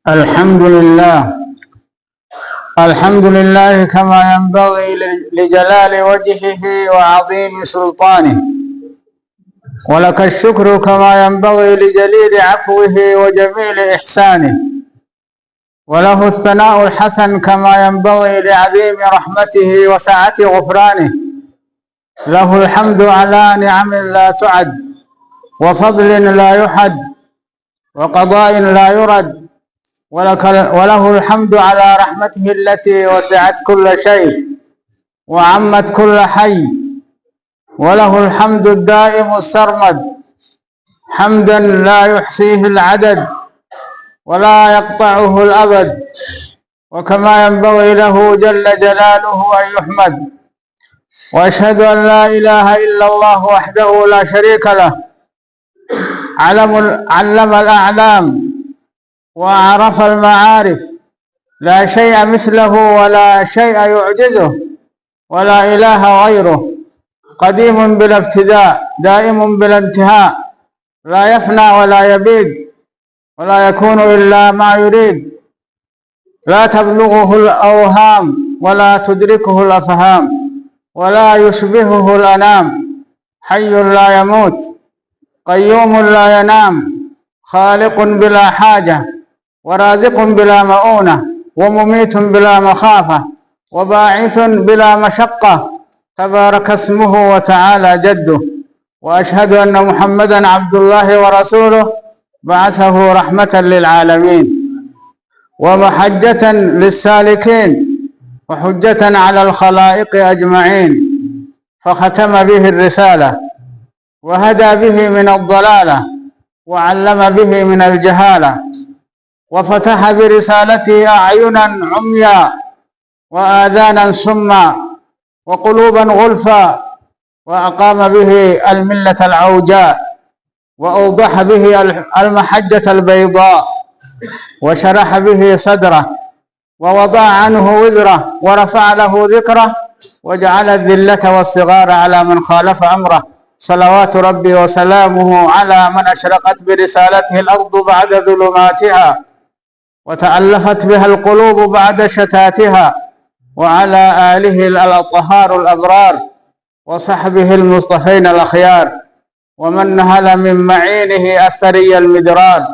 الحمد لله. الحمد لله كما ينبغي لجلال وجهه وعظيم سلطانه، ولك الشكر كما ينبغي لجليل عفوه وجميل إحسانه، وله الثناء الحسن كما ينبغي لعظيم رحمته وسعة غفرانه. له الحمد على نعم لا تعد، وفضل لا يحد، وقضاء لا يرد، وله الحمد على رحمته التي وسعت كل شيء وعمت كل حي، وله الحمد الدائم السرمد حمدا لا يحصيه العدد ولا يقطعه الأبد، وكما ينبغي له جل جلاله أن يحمد. وأشهد أن لا إله إلا الله وحده لا شريك له، علم الأعلام وعرف المعارف، لا شيء مثله ولا شيء يعجزه ولا إله غيره، قديم بلا ابتداء دائم بلا انتهاء، لا يفنى ولا يبيد ولا يكون إلا ما يريد، لا تبلغه الأوهام ولا تدركه الأفهام، ولا يشبهه الأنام، حي لا يموت قيوم لا ينام، خالق بلا حاجة ورازق بلا مؤونة ومميت بلا مخافة وباعث بلا مشقة، تبارك اسمه وتعالى جده. وأشهد أن محمدا عبد الله ورسوله، بعثه رحمة للعالمين ومحجة للسالكين وحجة على الخلائق أجمعين، فختم به الرسالة وهدى به من الضلالة وعلم به من الجهالة، وفتح برسالته أعينا عميا وآذانا سما وقلوبا غلفا، وأقام به الملة العوجاء، وأوضح به المحجة البيضاء، وشرح به صدره، ووضع عنه وزره، ورفع له ذكره، وجعل الذلة والصغار على من خالف أمره. صلوات ربي وسلامه على من أشرقت برسالته الأرض بعد ظلماتها، وتألفت بها القلوب بعد شتاتها، وعلى آله الأطهار الأبرار، وصحبه المصطفين الأخيار، ومن نهل من معينه الثري المدرار،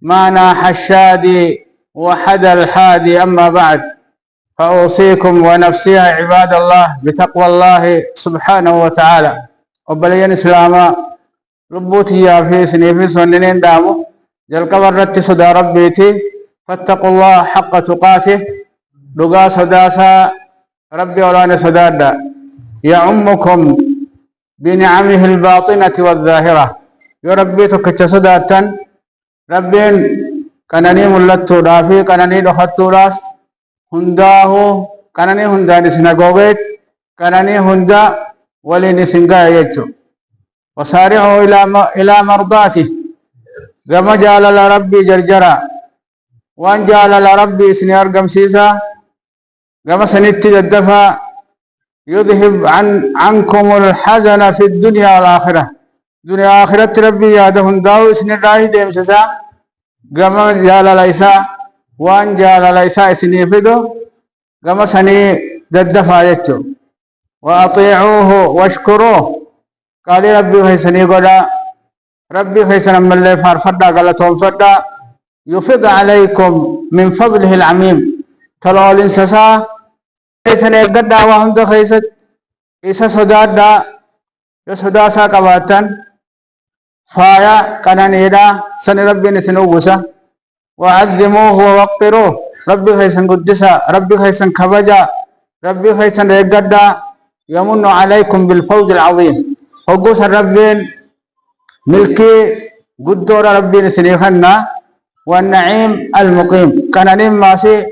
ما ناح الشادي وحدى الحادي. أما بعد، فأوصيكم ونفسي عباد الله بتقوى الله سبحانه وتعالى. وبلين إسلاما لبوتي يا في سنين سنين دامو جل كبرت صدى ربيتي، فاتقوا الله حق تقاته، لقا صداسا ربي ولا صدادا، يعمكم بنعمه الباطنة والظاهرة. يا ربي تكتش صداتا ربين كانني ملتو دافي كانني دخطو راس هنداه كانني هنداني سنقوبيت كانني هندا ولين سنقا يجو. وسارعوا إلى مرضاته، كما جعل لربي جرجرا وان جعل لربي سنيار قمسيسا، كما سنتي الدفا يذهب عنكم الحزن في الدنيا والآخرة. دنيا آخرة ربي يادهن داو سنير راهي ديمسسا، كما جعل ليسا وان جعل ليسا سنيفدو، كما سني الدفا يجو. وأطيعوه واشكروه، قال ربي فيسني قدا ربي فيسن من اللي فارفدا قالتهم فدا، يفض عليكم من فضله العميم. تلول انسسا فيسن قدا وهم دخيست إسا صدادا يصداسا قباتا فايا قنانيدا سن ربي نسنوبسا. وعظموه ووقروه، ربي فيسن قدسا ربي فيسن كبجا ربي فيسن قدا. يمن عليكم بالفوز العظيم، حقوس الربين ملكي قدور ربي سنيخنا والنعيم المقيم. كان نيم ماسي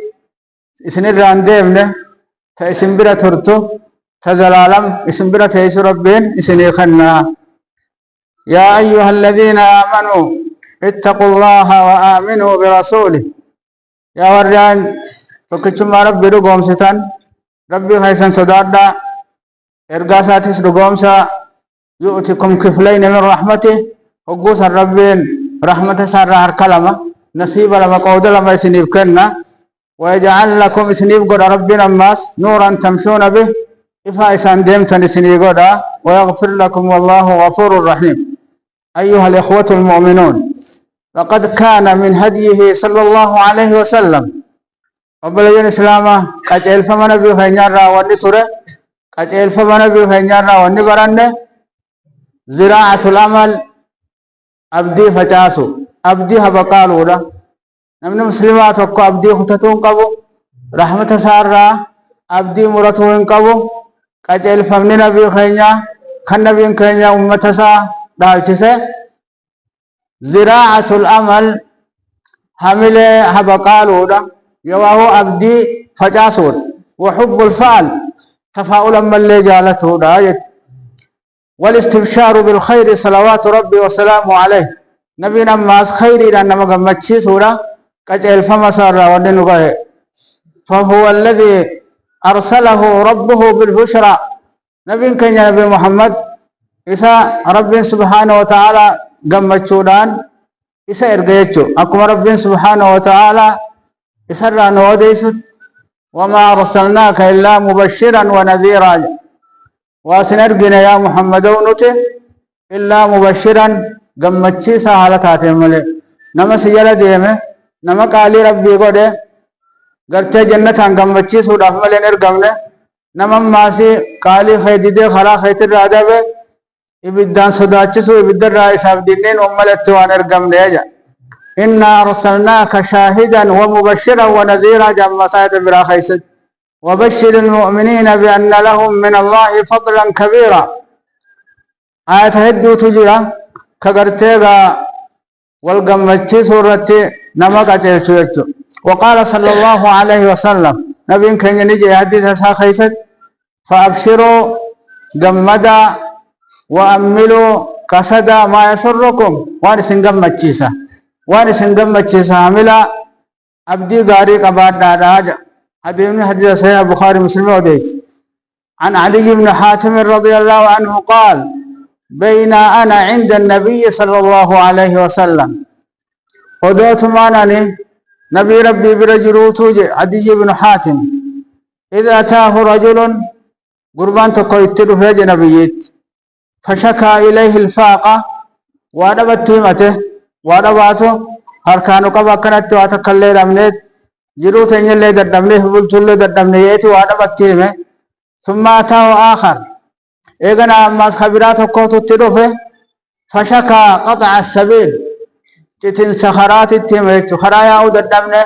سنير رانديمنا تيسنبرا ترتو تزلالم اسنبرا تيسو ربين سنيخنا. يا أيها الذين آمنوا اتقوا الله وآمنوا برسوله. يا ورجان فكتشما ربي رقوم ستان ربي خيسان صدادا إرقاساتيس رقومسا، يؤتكم كفلين من رحمته، حقوس الربين رحمة سارة هركلمة نصيب لما قود لما يسنيب كنا ويجعل لكم سنيب قد ربنا الناس نورا تمشون به إفا إسان ديمتن سنيب قد ويغفر لكم والله غفور رحيم. أيها الإخوة المؤمنون، لقد كان من هديه صلى الله عليه وسلم قبل الإسلام قجل فمن بي خينيارا وني تره قجل فمن بي خينيارا وني برانه زراعة العمل أبدي فجاسو أبدي هبقالو دا نمن مسلمات وكو أبدي خطتون قبو رحمة سارة أبدي مرتون قبو قجل فمن نبي خينيا كان نبي خينيا أمة سا دالچسه زراعة العمل حمل هبقالو دا يواهو أبدي فجاسو وحب الفعل تفاؤلا من اللي جالته دا والاستبشار بالخير صلوات ربي وسلامه عليه نبينا ما خير لأن مقامتشي سورة كجل فمسار ودنقه فهو الذي أرسله ربه بالبشرى نبي كان نبي محمد إسا رب سبحانه وتعالى قمتشودان إسا إرقيتشو أكم رب سبحانه وتعالى إسرى نوديست وما أرسلناك إلا مبشرا ونذيرا واسنرقنا يا محمد ونته إلا مبشرا قمتشي سهالتاتي ملي نما سيالة ديمه نما قالي ربي قده قرتي جنة قمتشي سود أفمل نرقمنا نما ماسي قالي خيدي خلا خيط الرادة به إبدان صداتشسو إبدان رئيس عبدالنين وملت ونرقمنا يجا إنا أرسلناك شاهدا ومبشرا ونذيرا جمع سايد برا خيست وبشر المؤمنين بأن لهم من الله فضلا كبيرا آية هدو تجرى كغرتيغا والقمتشي سورة نمك أتلتو. وقال صلى الله عليه وسلم نبي كان يجي حديث ساخيست فأبشروا قمدا وأملوا كسدا ما يسركم واني سنقمتشيسا واني سنقمتشيسا عملا أبدي غاري قباد دادا حديث صحيح البخاري مسلم وديس عن علي بن حاتم رضي الله عنه قال بين أنا عند النبي صلى الله عليه وسلم ودوت مانني نبي ربي برجلو توجي علي بن حاتم إذا أتاه رجل قربان تقويتر فيج نبيت فشكى إليه الفاقة وادبت تيمته وادباته هركانو قبا كانت واتكالي رمنيت جرو تنجل لي دردمني فبلت لي دردمني يأتي وادبت تيمه ثم أتاه آخر إيغنا أماس خبرات وقوت التروفه فشكى قطع السبيل جتن سخرات التيمه خرايا أو دردمني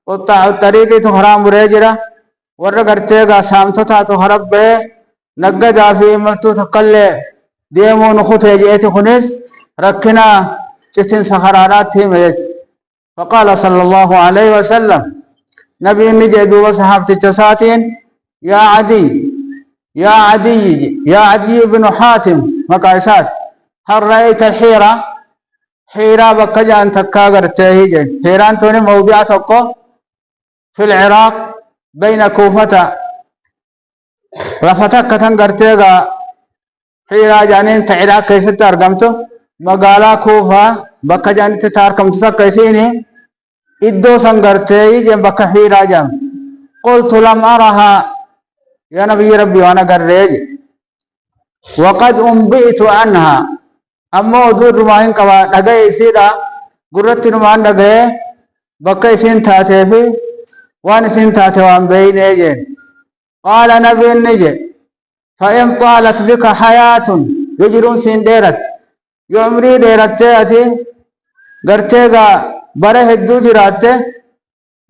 قطع الطريق تخرام ريجرة ورقرتيغا سامتتا تخرب به نقجا في ملتو تقلي ديمو نخوته جئتي خنس ركنا جتن سخرات تيمه. فقال صلى الله عليه وسلم نبي نجدو وصحابة الجساتين يا عدي بن حاتم مقايسات هل رأيت الحيرة حيرة بكجان تكاغر تهيجن حيران توني موضوع تقو في العراق بين كوفة رفتك تنقرتيغا حيرة جانين تعراق كيست أرقمتو مقالا كوفة بكجان تتاركم تسكيسيني إدو سنقرتي جن بك حيرة جام قلت لم أرها يا نبي ربي وانا قريج وقد أنبئت عنها أما ودور رماهن كوا نغي سيدا قررت رمان نغي بكي سين تاتي في وان سين تاتي وان بين ايجين. قال نبي النجي فإن طالت بك حياة يجرون سين ديرت يعمري ديرت تاتي قرتيغا بره الدو جرات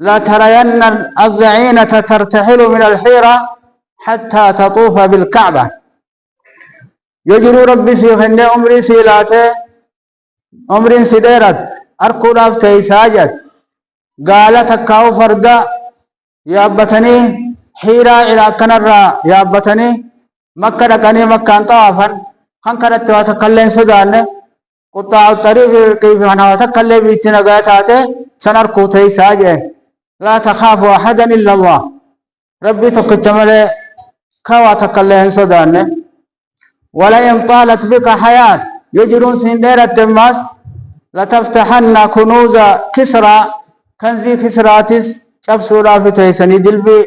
لا ترين الضعينة ترتحل من الحيرة حتى تطوف بالكعبة يجري ربي سيخن عمري سيلاته عمري سديرت أركو رافتي ساجت قالت كاو فردا يا بتني حيرة إلى كنرا يا بتني مكة دكاني مكة طوافا خنكرت وتكلم سودان قطع الطريق كيف أنا وتكلم بيتنا قاتاته سنركو تي ساجه لا تخاف أحدا إلا الله ربي تكتمل كوا تكلم سودان ولا إن طالت بك حياة يجرون سندير التماس لتفتحن كنوز كسرى كنزي كسراتس شبسورا في تيسني دلبي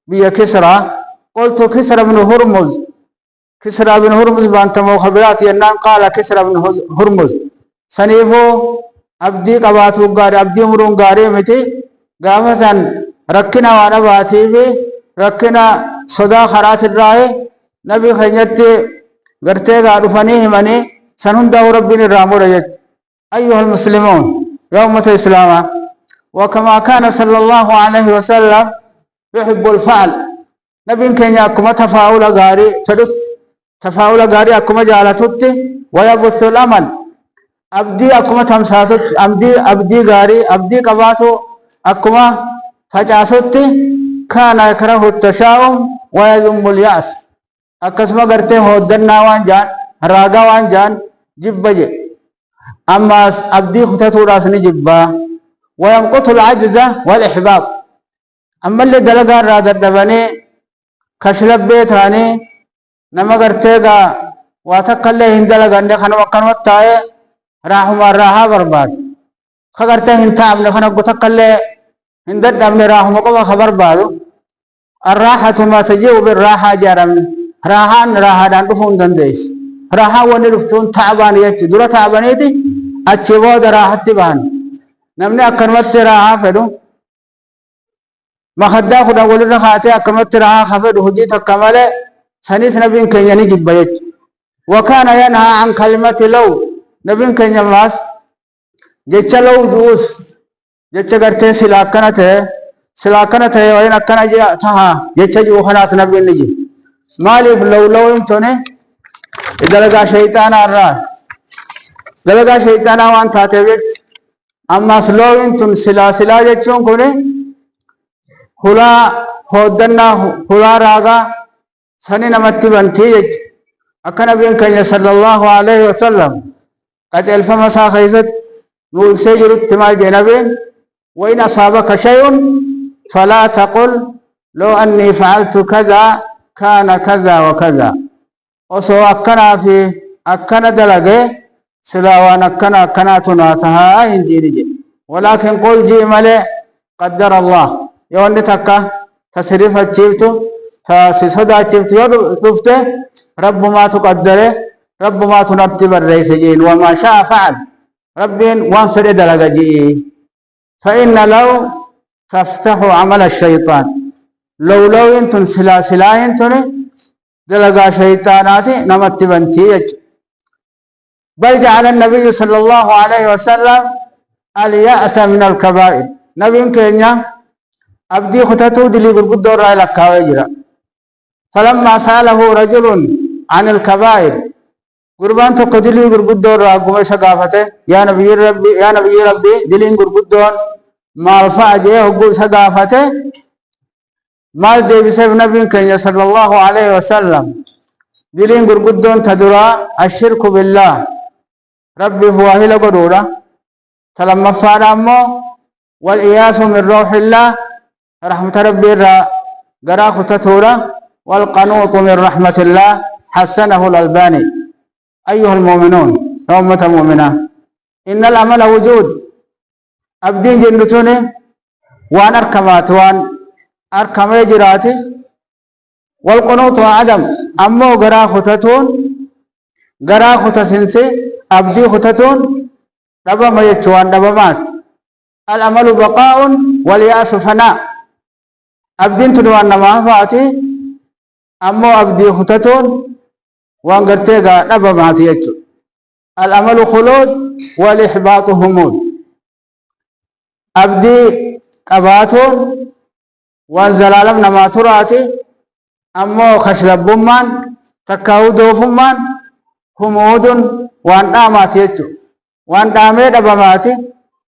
بيا كسرى قلت كسرى بن هرمز كسرى بن هرمز بانتمو خبرات ينان قال كسرى بن هرمز سنيفو أبدي قباتو غاري أبدي مرون غاري متي غامسان ركنا وانا باتي بي ركنا صدا خرات الرائي نبي خينيتي غرتي غارو فنيه مني سنون داو ربين الرامو رجت أيها المسلمون يوم الإسلام وكما كان صلى الله عليه وسلم يحب الفعل نبي كان يأكما تفاؤل غاري تدت تفاؤل غاري أكما جالتت ويبث الأمل أبدي أكما تمساست أبدي غاري أبدي قباتو أكما فجاست كان يكره التشاؤم ويذم اليأس أكسما غرتي هودنا وانجان راغا وانجان جبجي أما أبدي خطتو راسني جبا ويمقت العجز والإحباب أما اللي دلقا رادر دبني كشلب بيتاني نما غرتيغا واتقل هندلقا نخنا وقن وطاي راحما راحا برباد خغرتي هنتاب نخنا وتقل هندد ابن راحما قوة خبر بادو الراحة ما تجيو بالراحة جارمنا راحان راحة دان دفون دنديش راحة ونرفتون تعباني يجي دورة تعبانيتي أتشبود راحة تبان نمني أكرمت راحة فدو مخدا خدا ولي رخاتي أكرمت راحة خفدو هجيت الكمال سنيس نبين كينياني جبايت وكان ينهى عن كلمة لو نبين كينيان ماس جيتش لو دوس جيتش غرتي سلاكنته وين أكنا جاء تها جيتش جو خناس نبين نجي مالي لو انتوني إذا لقى شيطان الراس لقى شيطان وان تاتيت أما سلو انتون سلا جيتشون كوني هلا هودنا هلا راغا سنين نمتي بنتي أكنا بين كان صلى الله عليه وسلم قد ألف مسا خيزت نقول سيجر اتماع جنبين وإن أصابك شيء فلا تقل لو أني فعلت كذا كان كذا وكذا وسو أكنا في أكنا دلقه سلاوان أكنا تناتها إنجيري ولكن قل جي ملي قدر الله يواني تكا تصريف الجيبتو تاسسودا الجيبتو يدفته رب ما تقدره رب ما تنتب الرئيس جين وما شاء فعل رب وانفر دلقه جي فإن لو تفتح عمل الشيطان لو انتن سلا انتن دلقا شيطاناتي نمت بنتي بل جعل النبي صلى الله عليه وسلم اليأس من الكبائر نبي كينيا أبدي خطتو دلي برقود رأي لكاوي فلما سأله رجل عن الكبائر قربان تقدلي برقود رأي قومي سقافته يا نبي ربي دلين برقود مال فاجئ وقول سقافته مال دي بسيف نبي كينيا صلى الله عليه وسلم دلين برقود تدرى الشرك بالله ربي هو هلا قدورة فلما فارمو والإياس من روح الله رحمة ربي قرا خطتورة والقنوط من رحمة الله حسنه الألباني أيها المؤمنون أمة مؤمنة إن الأمل وجود أبدين جنتوني وان أركمات وان أركم جراتي والقنوط عدم أمو قرا خطتون قرا خطسنسي أبدي خطتون ربا ما يتوان ربا مات الأمل بقاء والياس فناء أبدين تدوان نما فاتي أمو أبدي خطتون وانقرتيغا ربا مات يتو الأمل خلود والإحباط همود أبدي قباتون وانزلالم نما تراتي أمو خشلب من تكاودو فمان همود وان دامات يتو وان دامي دبماتي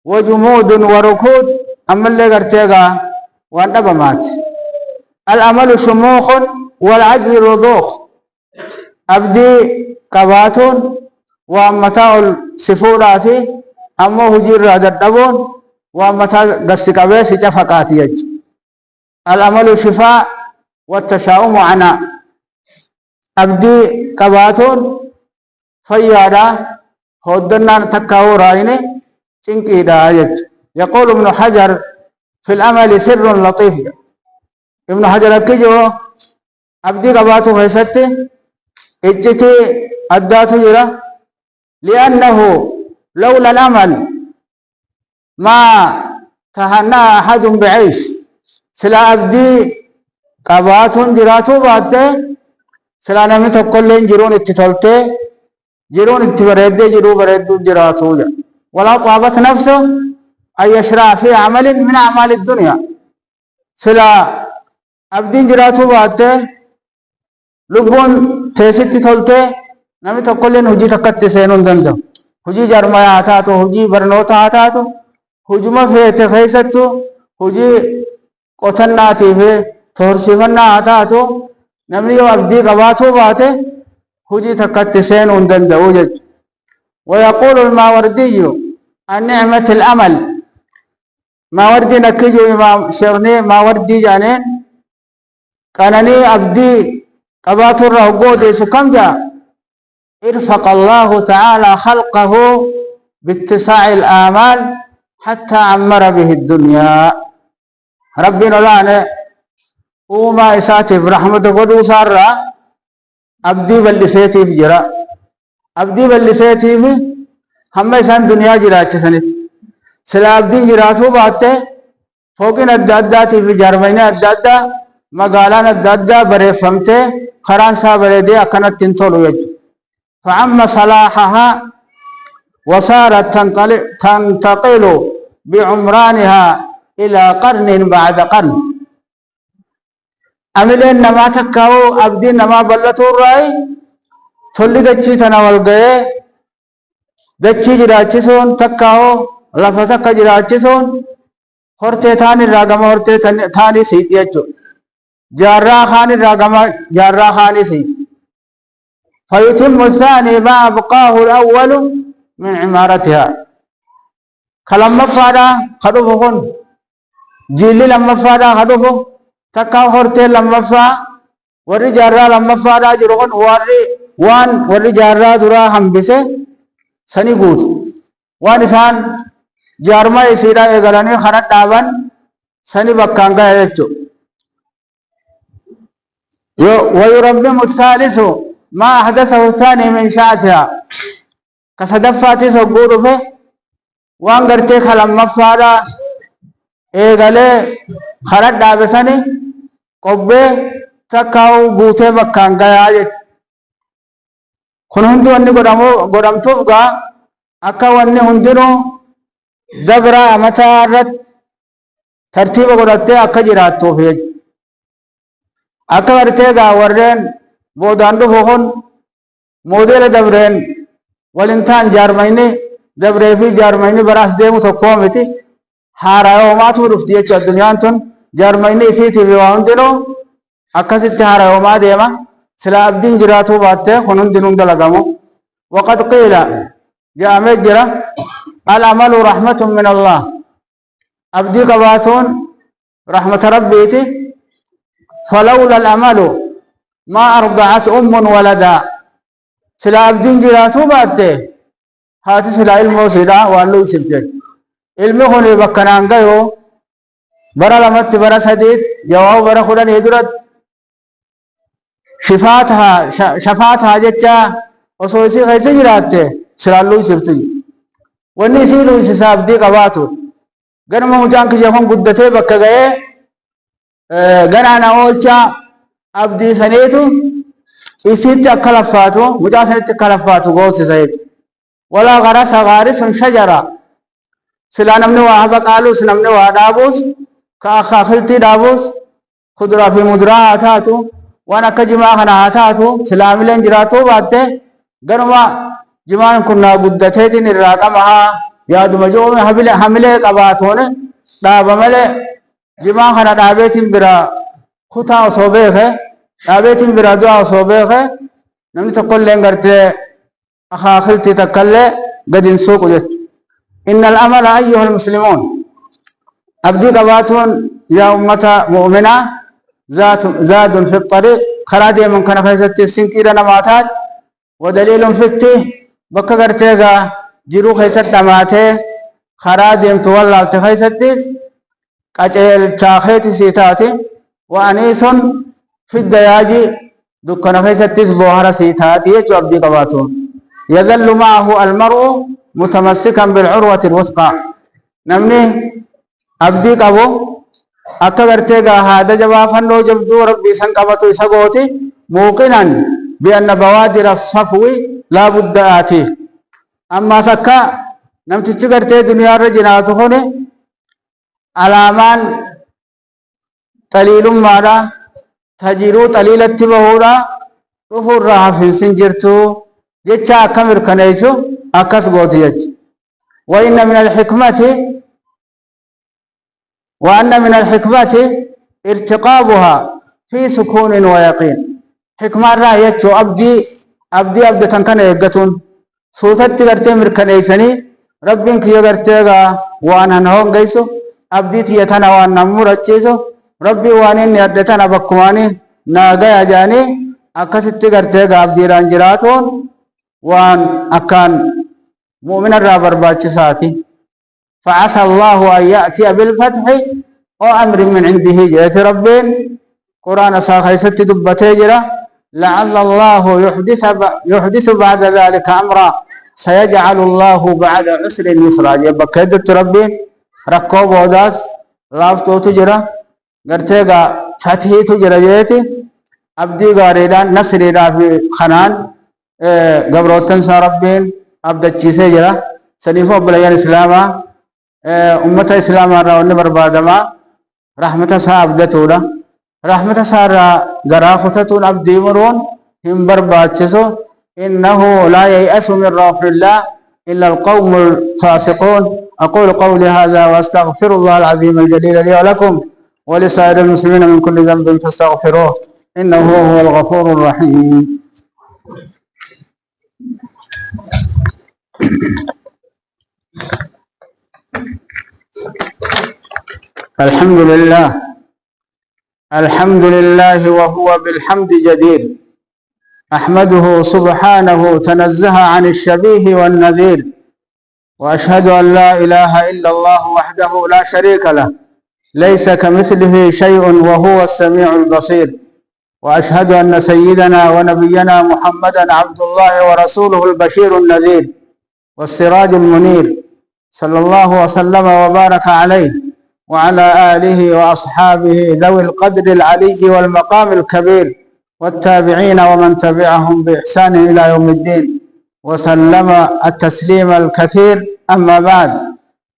وجمود وركود أما اللي قرتيغا وان دبمات الأمل شموخ والعجز رضوخ أبدي قباتون ومتاع السفورات أما هجير ردبون ومتاع قسقبيس جفقات يج الأمل شفاء والتشاؤم عناء أبدي قباتون فيادا هودنا تكاو رايني تنكي دايت. يقول ابن حجر في الأمل سر لطيف. ابن حجر كجو أبدي قباته خيستي اجتي أداته جرا، لأنه لولا الأمل ما تهنى أحد بعيش. سلا أبدي قباتهم جراتو باته سلا نمي تقلين جرون اتتلته جرون اتبرد جرو برد جراتو جا. ولا طابت نفسه أن يشرع في عمل من أعمال الدنيا. سلا أبدي جراتو باته لبون تيست تلته نمي تقلين هجي تكت سينون دندو، هجي جرمايا آتاتو، هجي برنوتا آتاتو، هجوما فيت خيستو، هجي قتناتي في تورسيفنا آتاتو. نمي يو أبدي قباتو باته هجي تكت سينون دندو جج. ويقول الماوردي عن نعمة الأمل. ماوردي نكجو إمام شيخني ماوردي جانين كانني أبدي قبات الرهقود سكم جاء ارفق الله تعالى خلقه باتساع الآمال حتى عمر به الدنيا. ربنا لانا وما إساتي برحمة قدو سارة أبدي باللسيتي في جرا، أبدي باللسيتي في هم إسان دنيا جرات سنت. سلا أبدي جراتو باته فوقين الداداتي في جرمين الدادا مقالان الدادا بريفمته خران سابردي أكنت تنطلو يجو. فعم صلاحها وصارت تنتقل بعمرانها إلى قرن بعد قرن. أملين نما تكاو أبدي نما بلتو الرأي تولي دچي تناول گئے دچي جراچسون تكاو لفتك جراچسون خورتے تھانی راگما خورتے تھانی سیتی اچو جارا خاني راگما جارا خاني سيت. فيتم الثاني ما أبقاه الأول من عمارتها. كلما فادا خدوفون جيلي لما فادا خدوفو تكاو خورتے لما فا ورّي جارا لما فادا جرون وان ورّي جارا درا هم بسه سني قوت وان إسان جارما يسيرا يغلاني خرط دابن سني بكانگا يجو. ويربم الثالث ما أحدثه الثاني من شاعتها. كصدفاتي سقور به وان غرتي خلم مفارا ايغالي خرط دابساني قبه تكاو بوته بكانگا يجو. خنهندو اني قدمتوفغا اكا واني هندنو دبرا امتارت ترتيب قدرته اكا جراتو فيج. akka gartee gaa warreen boodaan dhufuun moodeela dabreen walin taan jaarmayni dabree fi jaarmayni baraas deemu tokko miti haarayoomaatu dhufti jechuudha. Addunyaan tun jaarmayni isiitiif waa hundinuu akkasitti haarayoomaa deema. Sila abdiin jiraatuu baattee kun hundinuu dalagamu. Waqad qiila jaamee jira al-amalu rahmatun min Allah. Abdii qabaatuun rahmata rabbiiti. فلولا الأمل ما أرضعت ولدا. سلا أبدين جراتو باته هاتي سلا علمو سلا وانلو سبتك علمو هوني بكنان غيو برا لمت برا سديد جواب برا خدان يدرد شفاتها جتشا وصوصي خيسي جراته سلا اللو سبتك واني سيلو سساب دي قباتو غنما مجانك جفن قدته بكا غيه غنانا أولشا أبدي سنيتو يسيت كلفاتو مجاسنت كلفاتو قوت سيد. ولا غرس غارس شجرة سلا نمني واه قالوا سنمني واه دابوس كأخا خلتي دابوس خضرا في مدرا آتاتو وانا كجما خنا آتاتو سلا ملين جراتو باته غنما جمان كنا قدته دين الراقمها ياد مجوم حمله قباتون داب مله جما خنا دابتين برا خطا وصوبه دابتين برا دعا وصوبه نمني تقول لين غرتي أخا خلتي تكله قد نسوق جت. إن الأمل أيها المسلمون أبدي قباتون يا أمة مؤمنة زاد في الطريق خرادي من كان فيزت السنكير نماتات ودليل في التيه بك غرتيغا جيرو خيست نماته خراجم تولى تخيستيس قجل شاخيت سيتاتي وأنيس في الدياجي دكنا خيستيس بوهر سيتاتي يجو أبدي قباتون يذل معه المرء متمسكا بالعروة الوثقى نمني أبدي قبو أكبرتيغا هذا جوافا لو جبدو ربي سنقبتو سقوتي موقنا بأن بوادر الصفو لا بد آتيه أما سكا نمتشي قرتي دنيا رجناتو هوني علامان تليل مادا تجيرو تليل اتبهورا رفور راها في سنجرتو جيتشا أكمر كنيسو أكس قوتي وإن من الحكمة ارتقابها في سكون ويقين حكمة رأيت شو أبدي تنكن يقتون صوتت قرتي مركنيسني ربك يقرتيغا وانا نهون قيسو أبدي تيتنا وانا مرچيسو ربي وانين يردتنا بكواني ناقيا جاني أكست قرتيغا أبدي رانجراتون وان أكان مؤمن الرابر باچساتي فعسى الله أن يأتي بالفتح وأمر من عنده جاءت ربين قرآن ساخيست دبتيجرة لعل الله يحدث بعد ذلك أمرا سيجعل الله بعد عسر يسرا يبقى كيدت ربين ركوب وداس لافتو تجرة قرتيغا فتحي تجرة جيتي أبدي غاريدان نصري في خنان قبروتن سا ربين أبدا تشيسي جرة سنفو بليان إسلاما أمة إسلام راون بربادما رحمة صاحب دتورا رحمة سارا غرافتون أبدي مرون هم بربادشسو إنه لا ييأس من روح الله إلا القوم الفاسقون أقول قولي هذا وأستغفر الله العظيم الجليل لي ولكم ولسائر المسلمين من كل ذنب فاستغفروه إنه هو الغفور الرحيم. الحمد لله وهو بالحمد جدير أحمده سبحانه تنزه عن الشبيه والنذير وأشهد أن لا إله إلا الله وحده لا شريك له ليس كمثله شيء وهو السميع البصير وأشهد أن سيدنا ونبينا محمدا عبد الله ورسوله البشير النذير والسراج المنير صلى الله وسلم وبارك عليه وعلى آله وأصحابه ذوي القدر العلي والمقام الكبير والتابعين ومن تبعهم بإحسان إلى يوم الدين وسلم التسليم الكثير. أما بعد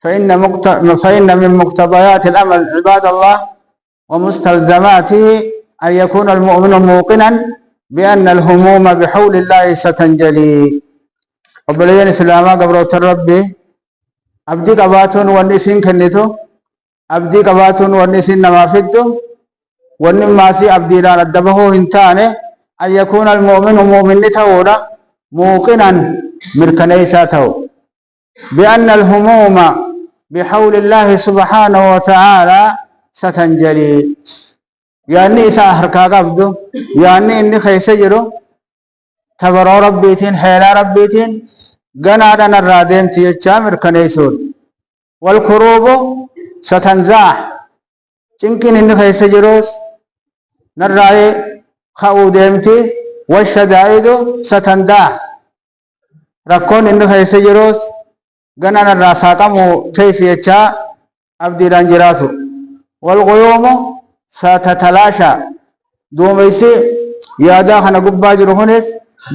فإن من مقتضيات الأمل عباد الله ومستلزماته أن يكون المؤمن موقنا بأن الهموم بحول الله ستنجلي. وبلين إسلاما قبروت ربي أبدي قباتون ونسين كنتو أبدي قباتون ونسين نمافدو ونماسي أبدي لان الدبهو هنتاني أن يكون المؤمن مؤمن تهودا موقنا مركنيسا تهو بأن الهموم بحول الله سبحانه وتعالى ستنجلي. يعني إسا أحركا قبدو يعني إني خيسجرو تبرو ربيتين حيلا ربيتين قنادا الرادين تيجا مركنيسون والكروب ستنزاح چنكين إني خيسجروس نرأي خاو ديمتي والشدائد ستنداح ركون إني خيسجروس قنادا الراساقمو تيسيجا أبدي رانجراتو والغيوم ستتلاشى دوميسي يادا خنا قبا جرهونس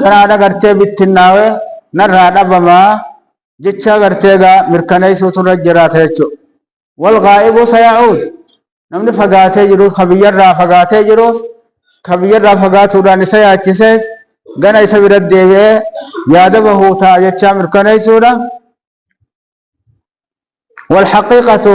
غنادا غرتي بتناوي نرا دبما جچا غرتيغا مركنيسو ترجرات هچو والغائب سيعود نمن فغاتي جرو خبير را فغاتي جروس خبير را فغاتو دان سياچسس غنا يسبرد ديوي يادا بهوتا جچا مركنيسو دا والحقيقة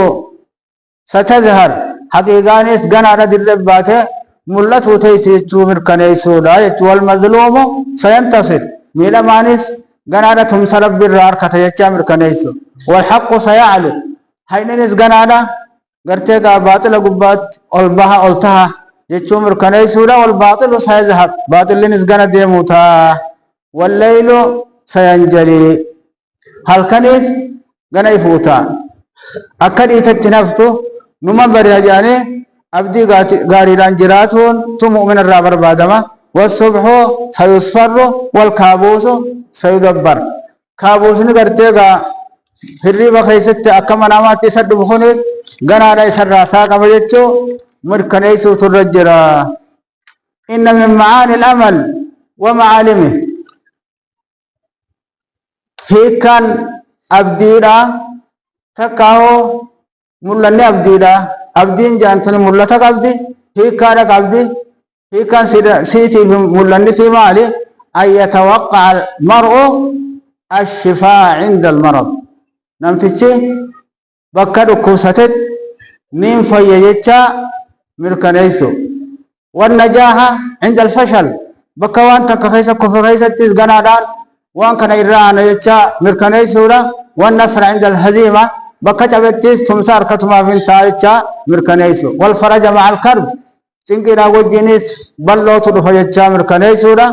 ستظهر حقيقانيس غنادا درباته ملتو تيسيچو مركنيسو دا والمظلوم سينتصر ميلا مانيس غنادا تمسرب بالرار كتيچا مركنيسو والحق سيعلو هيننس غنادا غرتيغا باطل غبات اولبها اولتها يچو مركنيسو دا والباطل سيذهب باطل لنس غنا ديموتا والليل سينجلي هل كنيس غنا يفوتا أكد يتنفتو نمان بريجاني أبدي غاري رانجراتون ثم من الرابر بادما والصبح سيصفر والكابوس سيدبر كابوس نغرتيغا hirriba keessatti akka namaatti isa dhufuunis ganaadha isarraa saaqama jechuu mirkaneessuutu irra jira. Inna min macaani al-amal wa macaalimi hiikaan abdiidha takkaahoo mul'anni abdiidha. Abdiin jaantuni mul'ata qabdi hiikaadha qabdi. Hiikaan siitiif mul'anni sii maali? An yatawaqqa'a al-mar'u ash-shifaa cinda al-marad. Namtichi bakka dhukkubsateet niin fayya jecha mirkaneessu. Wan najaaha cinda al-fashal bakka waan takka keessa kufe keessattis ganaadhaan waan kana irraa aana jecha mirkaneessuudha. Wan nasra cinda al-haziima bakka cabettis tumsa harkatumaaf hin ta'a jecha mirkaneessu. Wal faraja ma'a al-karb cinqiidhaa wajjinis bal'ootu dhufa jecha mirkaneessuudha.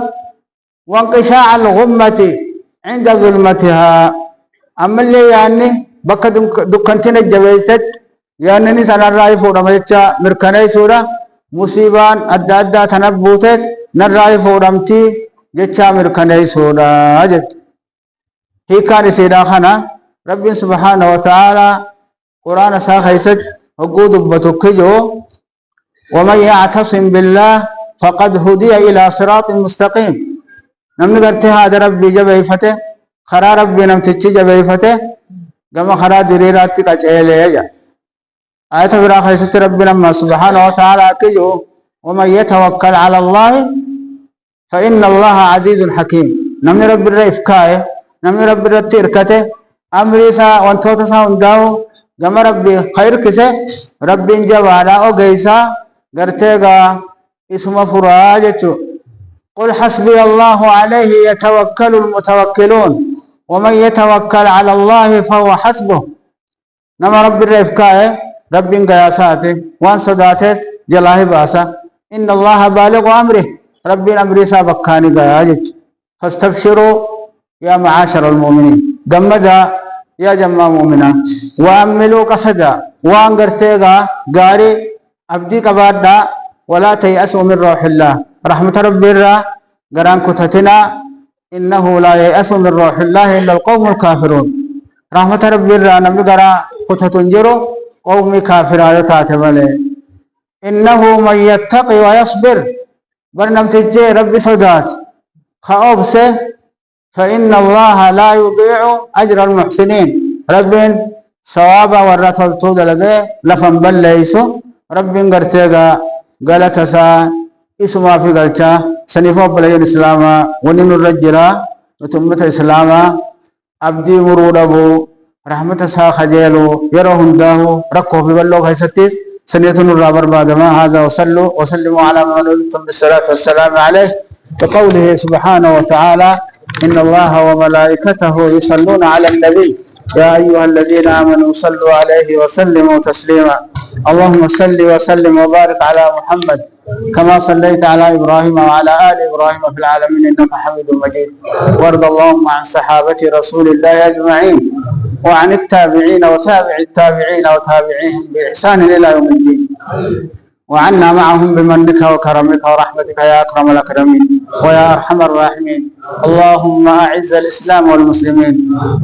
Wan qishaa'a al-gummati cinda zulmatihaa ammallee yaanni bakka dukkantiin ajjabeesset yaannini sanarraa fuudhama jecha mirkaneessuudha. Musiibaan adda addaa tana buutes narraa fuudhamtii jecha mirkaneessuudha jettu. Hiikaan isiidhaa kana Rabbiin subhaanahu wa ta'aalaa quraana isaa keessatti hogguu dubbatu kijoo ومن يعتصم بالله فقد هدي إلى صراط مستقيم. نمني قرتي هذا ربي جبيفته خرا ربي نمتجي جبيفته كما خرا دريراتي كجيليا. آية برا خيست ربنا ما سبحانه وتعالى كيو ومن يتوكل على الله فإن الله عزيز حكيم. نمني ربي الرفكاء نمني ربي التركته أمري سا وانتوتا سا ونداو كما ربي خير كسه ربي جوالا أو جيسا قرتيغا اسم فراجته. قل حسبي الله عليه يتوكل المتوكلون ومن يتوكل على الله فهو حسبه. نما رب الرفكاء رب قياساته وان صداته جلاه باسا إن الله بالغ أمره رب أمري سابقاني قياجت. فاستبشروا يا معاشر المؤمنين قمدا يا جمع مؤمنا وأملوا قصدا وان قرتيغا قاري أبدي كبادا ولا تيأسوا من روح الله رحمة ربي الرا قران كتتنا إنه لا ييأس من روح الله إلا القوم الكافرون. رحمة ربي الرا نمي قرا كتتنجرو قوم كافران تاتبالي. إنه من يتقي ويصبر برنم تجي ربي صدات خأوبسه فإن الله لا يضيع أجر المحسنين. ربي صوابا ورطل طود لبه لفن بل ليسو ربي قرتيغا قالتسا اسمها في قلتا سنفوب بلين إسلاما ونن الرجرة وتمت إسلاما أبدي مرود أبو رحمة سا خجيلو يروهم داهو ركو في بلوغ هيستيس سنيتون الرابر بعد ما هذا وصلوا وسلموا على من ولدتم بالصلاة والسلام عليه كقوله سبحانه وتعالى إن الله وملائكته يصلون على النبي يا أيها الذين آمنوا صلوا عليه وسلموا تسليما. اللهم صل وسلم وبارك على محمد كما صليت على إبراهيم وعلى آل إبراهيم في العالمين إنك حميد مجيد. وارض اللهم عن صحابة رسول الله أجمعين وعن التابعين وتابع التابعين وتابعيهم بإحسان إلى يوم الدين وعنا معهم بمنك وكرمك ورحمتك يا أكرم الأكرمين ويا أرحم الراحمين. اللهم أعز الإسلام والمسلمين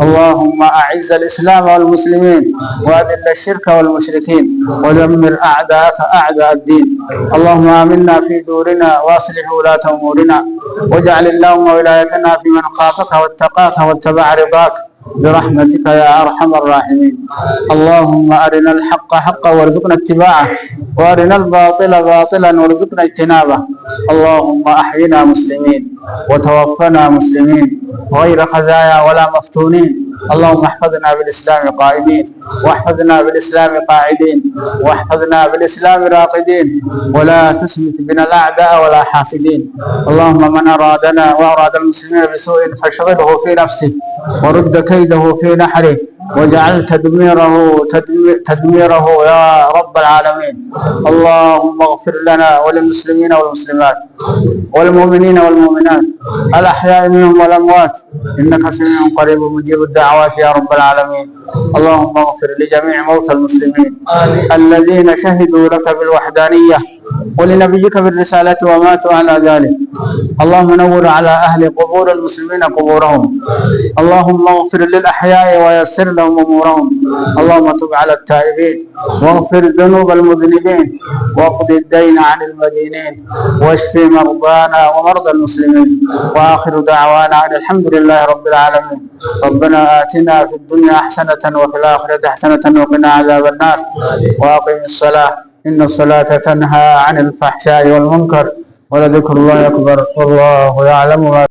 اللهم أعز الإسلام والمسلمين وأذل الشرك والمشركين ودمر أعداءك أعداء الدين. اللهم آمنا في دورنا وأصلح ولاة أمورنا واجعل اللهم ولايتنا في من خافك واتقاك واتبع رضاك برحمتك يا أرحم الراحمين. اللهم أرنا الحق حقا وارزقنا اتباعه وأرنا الباطل باطلا وارزقنا اجتنابه. اللهم أحينا مسلمين وتوفنا مسلمين غير خزايا ولا مفتونين. اللهم احفظنا بالإسلام قائدين واحفظنا بالإسلام قاعدين واحفظنا بالإسلام راقدين ولا تسمت بنا الأعداء ولا حاسدين. اللهم من أرادنا وأراد المسلمين بسوء فاشغله في نفسه ورد كيده في نحره واجعل تدميره يا رب العالمين. اللهم اغفر لنا وللمسلمين والمسلمات والمؤمنين والمؤمنات الأحياء منهم والأموات، إنك سميع قريب مجيب الدعوات يا رب العالمين. اللهم اغفر لجميع موتى المسلمين الذين شهدوا لك بالوحدانية ولنبيك بالرسالة وماتوا على ذلك. اللهم نور على أهل قبور المسلمين قبورهم. اللهم اغفر للأحياء ويسر لهم أمورهم. اللهم تب على التائبين واغفر ذنوب المذنبين واقض الدين عن المدينين واشف مرضانا ومرضى المسلمين. وآخر دعوانا أن الحمد لله رب العالمين. ربنا آتنا في الدنيا حسنة وفي الآخرة حسنة وقنا عذاب النار. وأقم الصلاة إن الصلاة تنهى عن الفحشاء والمنكر ولذكر الله أكبر والله يعلم ما